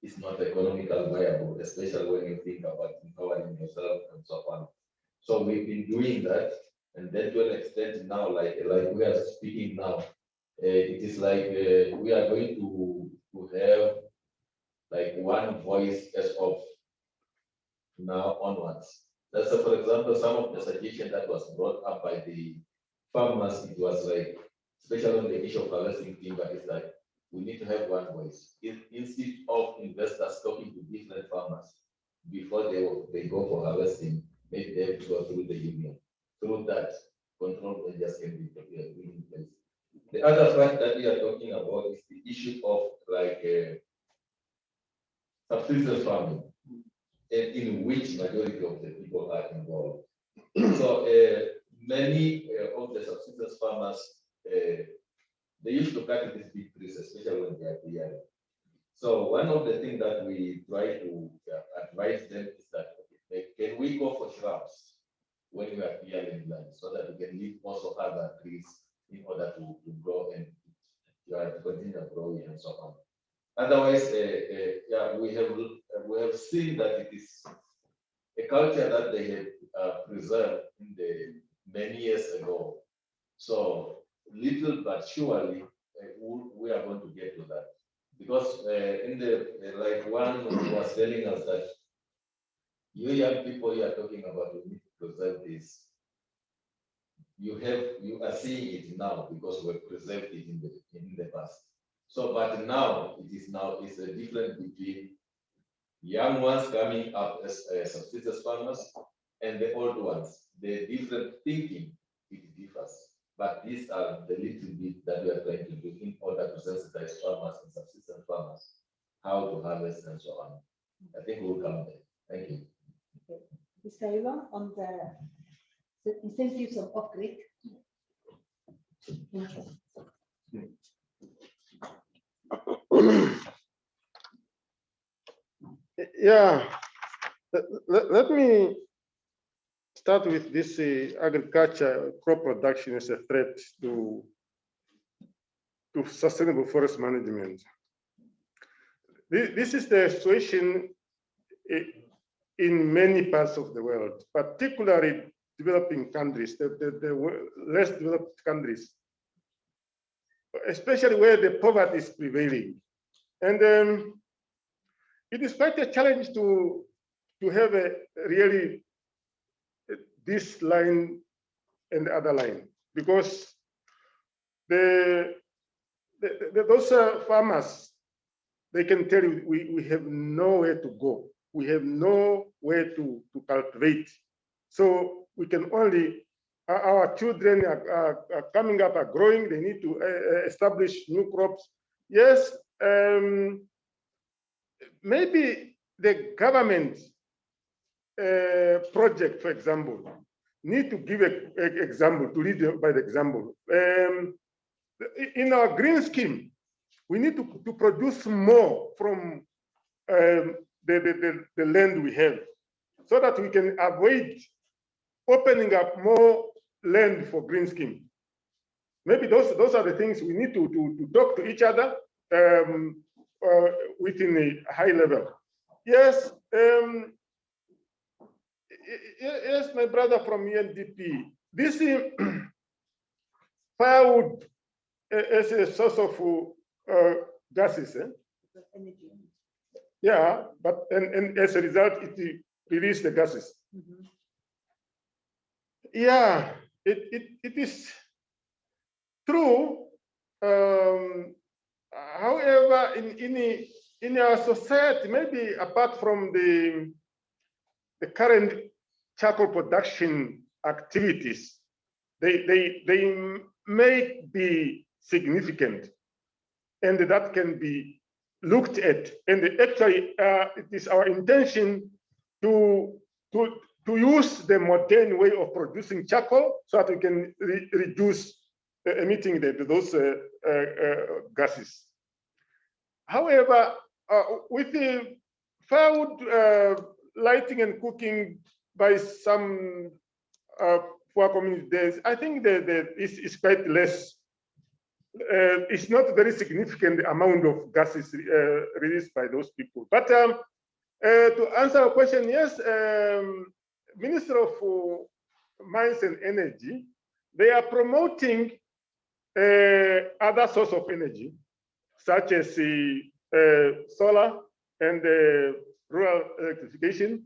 is not economically viable, especially when you think about empowering yourself and so on. So we've been doing that, and then to an extent now, like we are speaking now, it is like we are going to have like one voice as of now onwards. That's for example, some of the suggestion that was brought up by the farmers, it was like, especially on the issue of harvesting timber, is like we need to have one voice. Instead of investors talking to different farmers before they go for harvesting, maybe they have to go through the union. Through that, control measures can be put in place. The other fact that we are talking about is the issue of like subsistence farming, in which majority of the people are involved. So many of the subsistence farmers, they used to cut these big trees, especially when they are clearing. So one of the things that we try to advise them is that, okay, can we go for shrubs when we are clearing land, so that we can leave also other trees in order to grow and to continue growing and so on. Otherwise, we have seen that it is a culture that they have preserved in the many years ago. So little but surely, we are going to get to that, because in the like one was telling us that you young people you are talking about, we need to preserve this. You are seeing it now because we preserved it in the past. So, but now it's a difference between young ones coming up as subsistence farmers and the old ones. The different thinking, it differs. But these are the little bit that we are trying to do in order to sensitize farmers and subsistence farmers how to harvest and so on. I think we'll come there. Thank you. Okay. Mr. Hailwa, on the incentives of off-grid. Yeah, let me start with this agriculture crop production as a threat to sustainable forest management. This is the situation in many parts of the world, particularly developing countries, the less developed countries, especially where the poverty is prevailing. And it is quite a challenge to have a really this line and the other line, because those farmers, they can tell you we have nowhere to go. We have nowhere to cultivate. So we can only, our children are coming up, are growing, they need to establish new crops. Yes, maybe the government project, for example, need to give an example, to lead by the example. In our green scheme, we need to produce more from the land we have, so that we can avoid opening up more land for green scheme. Maybe those are the things we need to talk to each other within a high level. Yes, yes, my brother from UNDP, this firewood as a source of gases. Yeah, but and as a result, it releases the gases. Yeah, it is true. However, in our society, maybe apart from the current charcoal production activities, they may be significant, and that can be looked at. And actually, it is our intention to use the modern way of producing charcoal so that we can reduce emitting those gases. However, with the firewood lighting and cooking by some poor communities, I think that is quite less. It's not very significant amount of gases released by those people. But to answer your question, yes, Minister of Mines and Energy, they are promoting other source of energy, such as solar and rural electrification.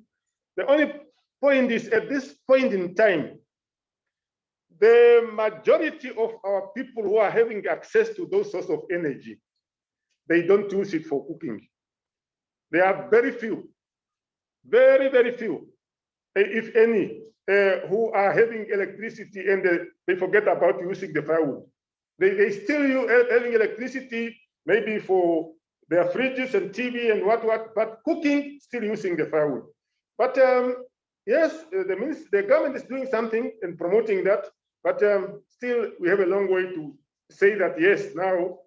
The only point is, at this point in time, the majority of our people who are having access to those sources of energy, they don't use it for cooking. There are very few, very few, if any, who are having electricity and they forget about using the firewood. They still having electricity, maybe for their fridges and TV and what, but cooking, still using the firewood. But yes, the government is doing something and promoting that, but still we have a long way to say that, yes, now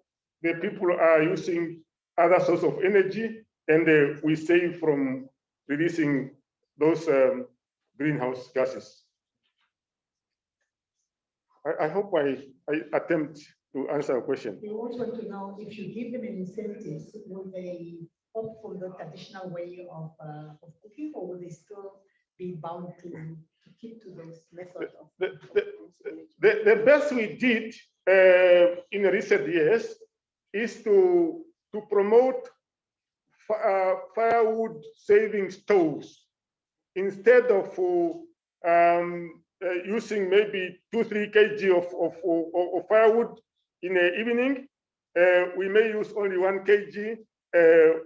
the people are using other sources of energy and we save from releasing those greenhouse gases. I hope I attempt to answer your question. We also want to know if you give them an incentive, will they opt for the traditional way of cooking, or will they still be bound to keep to those methods of the best we did in recent years is to promote firewood saving stoves instead of using maybe 2-3 kg of firewood in the evening. We may use only 1 kg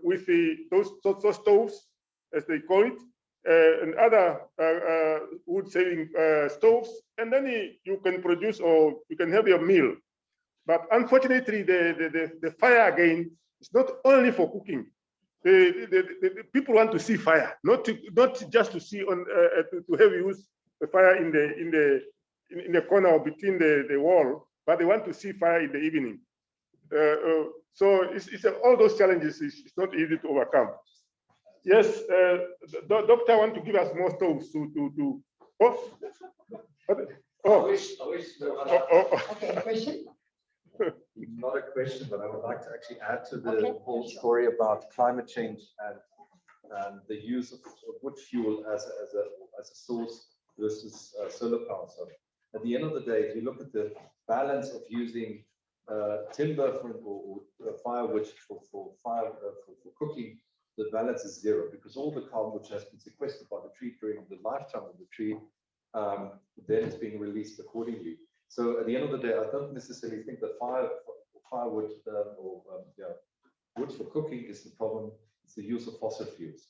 with those stoves, as they call it, and other wood saving stoves, and then you can produce, or you can have your meal. But unfortunately, the fire again is not only for cooking. The people want to see fire, not just to see on to have use the fire in the corner or between the wall, but they want to see fire in the evening. So it's all those challenges. It's not easy to overcome. Yes, the doctor want to give us more stoves to. I wish. Okay, question. Not a question, but I would like to actually add to the whole story about climate change and the use of wood fuel as a source versus solar power. So at the end of the day, if you look at the balance of using timber or firewood for cooking, the balance is zero, because all the carbon which has been sequestered by the tree during the lifetime of the tree, then it's being released accordingly. So at the end of the day, I don't necessarily think that firewood wood for cooking is the problem. It's the use of fossil fuels,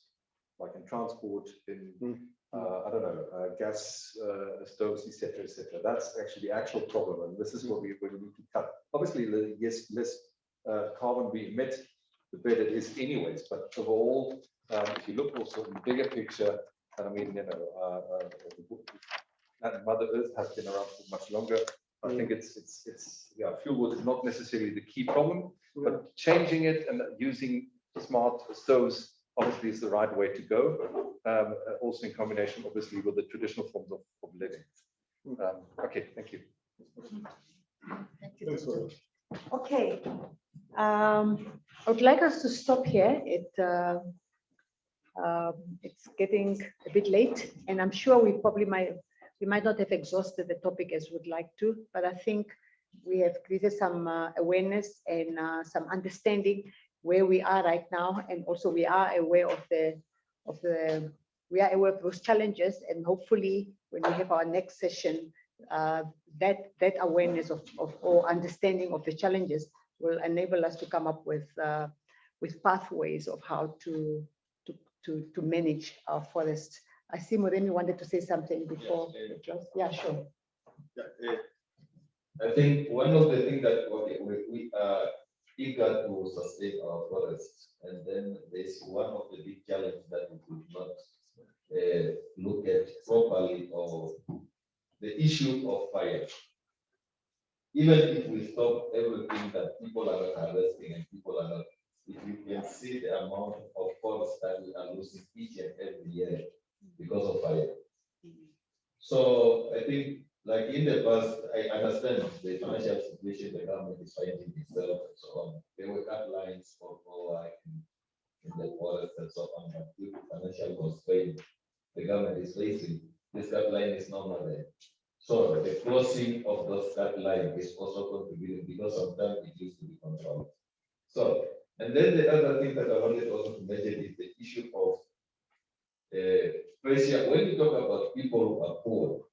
like in transport, in I don't know, gas stoves, etc., etc. That's actually the actual problem, and this is what we need to cut. Obviously, yes, less carbon we emit, the better it is, anyways. But overall, if you look also in the bigger picture, and I mean, Mother Earth has been around for much longer. I think fuel wood is not necessarily the key problem, but changing it and using smart stoves obviously is the right way to go. Also in combination, obviously, with the traditional forms of living. Okay, thank you. Thank you. Okay, I would like us to stop here. It's getting a bit late, and I'm sure we might not have exhausted the topic as we'd like to, but I think we have created some awareness and some understanding where we are right now, and also we are aware of we are aware of those challenges, and hopefully when we have our next session, that awareness of or understanding of the challenges will enable us to come up with pathways of how to manage our forests. I see Muremi wanted to say something before. Yeah, sure. I think one of the things that we are eager to sustain our forests, and then there's one of the big challenges that we could not look at properly, or the issue of fire. Even if we stop everything that people are harvesting and people are not, if you can see the amount of forests that we are losing each and every year because of fire. So I think, like in the past, I understand the financial situation the government is finding itself and so on. There were guidelines for like in the forest and so on, but due to financial constraint the government is facing, this guideline is no more there. So the closing of those guidelines is also contributing, because sometimes it used to be controlled. So, and then the other thing that I wanted also to mention is the issue of pressure. When you talk about people who are poor,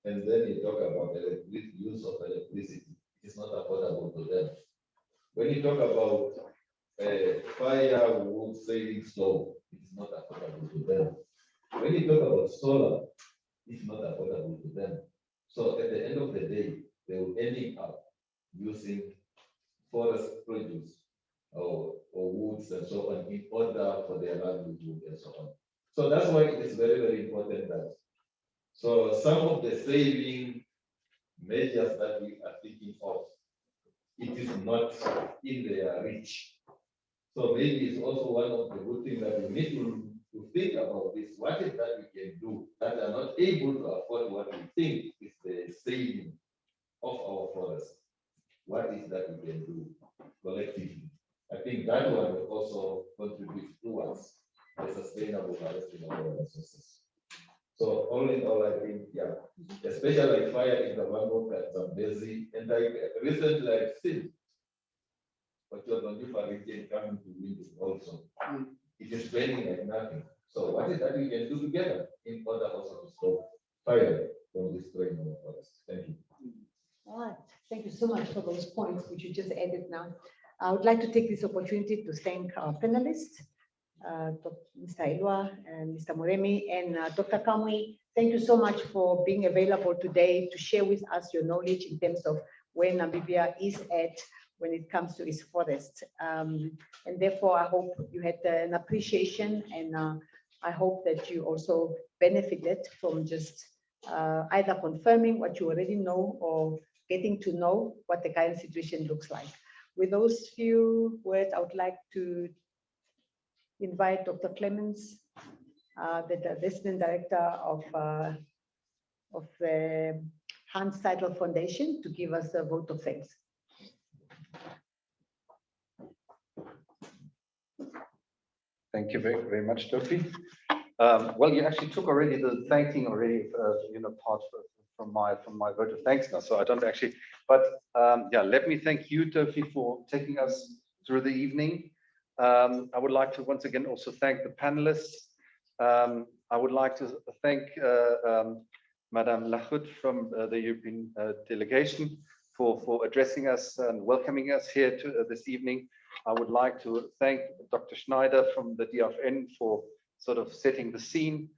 and then you talk about the use of electricity, it's not affordable to them. When you talk about firewood saving stove, it's not affordable to them. When you talk about solar, it's not affordable to them. So at the end of the day, they will end up using forest produce or woods and so on in order for their livelihood and so on. So that's why it is very, very important that, so some of the saving measures that we are thinking of, it is not in their reach. So maybe it's also one of the good things that we need to think about this. What is that we can do that are not able to afford what we think is the saving of our forests? What is that we can do collectively? I think that one will also contribute towards the sustainable harvesting of our resources. So all in all, I think, yeah, especially like fire in Kavango-Zambezi, and like recently I've seen what you're going to do for region coming to wind also. It is burning like nothing. So what is that we can do together in order also to stop fire from destroying our forests? Thank you. All right. Thank you so much for those points which you just added now. I would like to take this opportunity to thank our panelists, Mr. Hailwa and Mr. Muremi, and Dr. Kamwi. Thank you so much for being available today to share with us your knowledge in terms of where Namibia is at when it comes to its forests. And therefore, I hope you had an appreciation, and I hope that you also benefited from just either confirming what you already know or getting to know what the current situation looks like. With those few words, I would like to invite Dr. Clemens, the Assistant Director of the Hans Seidel Foundation, to give us a vote of thanks. Thank you very, very much, Doufi. Well, you actually took already the thanking already, part from my vote of thanks now. So I don't actually, but yeah, let me thank you, Doufi, for taking us through the evening. I would like to once again also thank the panelists. I would like to thank Madame Lachut from the European Delegation for addressing us and welcoming us here to this evening. I would like to thank Dr. Schneider from the DRFN for sort of setting the scene.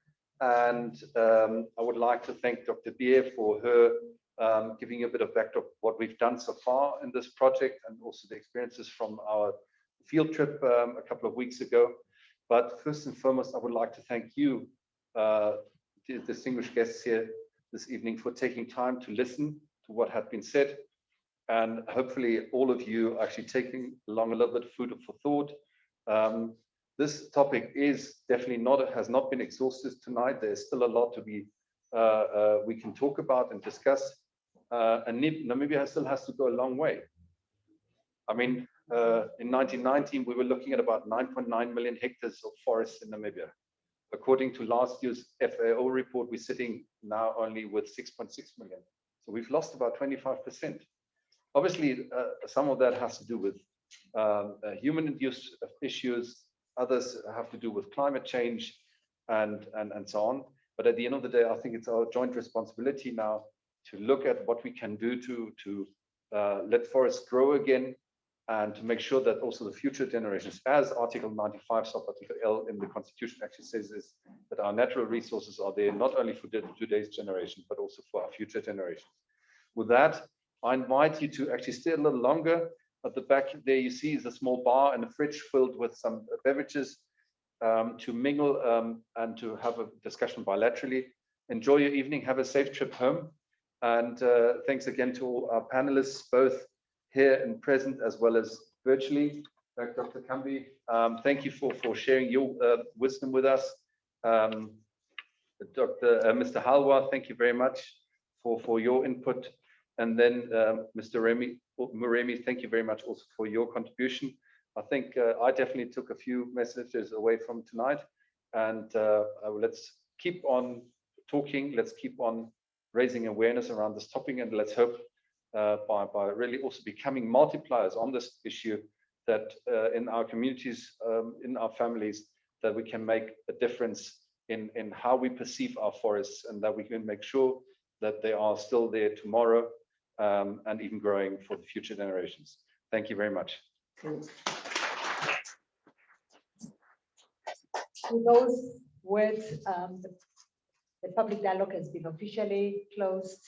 And I would like to thank Dr. Beer for her giving a bit of backdrop what we've done so far in this project, and also the experiences from our field trip a couple of weeks ago. But first and foremost, I would like to thank you, distinguished guests here this evening, for taking time to listen to what had been said. And hopefully all of you are actually taking along a little bit of food for thought. This topic is definitely has not been exhausted tonight. There's still a lot to be, we can talk about and discuss. And Namibia still has to go a long way. I mean, in 1919, we were looking at about 9.9 million hectares of forests in Namibia. According to last year's FAO report, we're sitting now only with 6.6 million. So we've lost about 25%. Obviously, some of that has to do with human-induced issues. Others have to do with climate change and so on. But at the end of the day, I think it's our joint responsibility now to look at what we can do to let forests grow again, and to make sure that also the future generations, as Article 95, sub-article L in the Constitution actually says, is that our natural resources are there not only for today's generation, but also for our future generations. With that, I invite you to actually stay a little longer. At the back there, you see is a small bar and a fridge filled with some beverages to mingle and to have a discussion bilaterally. Enjoy your evening. Have a safe trip home. And thanks again to all our panelists, both here and present as well as virtually. Dr. Kamwi, thank you for sharing your wisdom with us. Mr. Hailwa, thank you very much for your input. And then Mr. Muremi, thank you very much also for your contribution. I think I definitely took a few messages away from tonight. And let's keep on talking. Let's keep on raising awareness around this topic. And let's hope by really also becoming multipliers on this issue, that in our communities, in our families, that we can make a difference in how we perceive our forests, and that we can make sure that they are still there tomorrow and even growing for the future generations. Thank you very much. With those words, the public dialogue has been officially closed.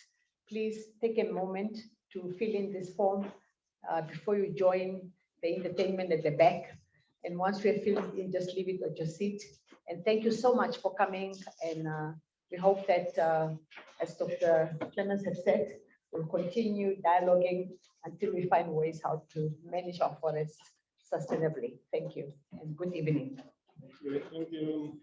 Please take a moment to fill in this form before you join the entertainment at the back. And once we have filled in, just leave it at your seat. And thank you so much for coming. And we hope that, as Dr. Clemens has said, we'll continue dialoguing until we find ways how to manage our forests sustainably. Thank you and good evening. Thank you.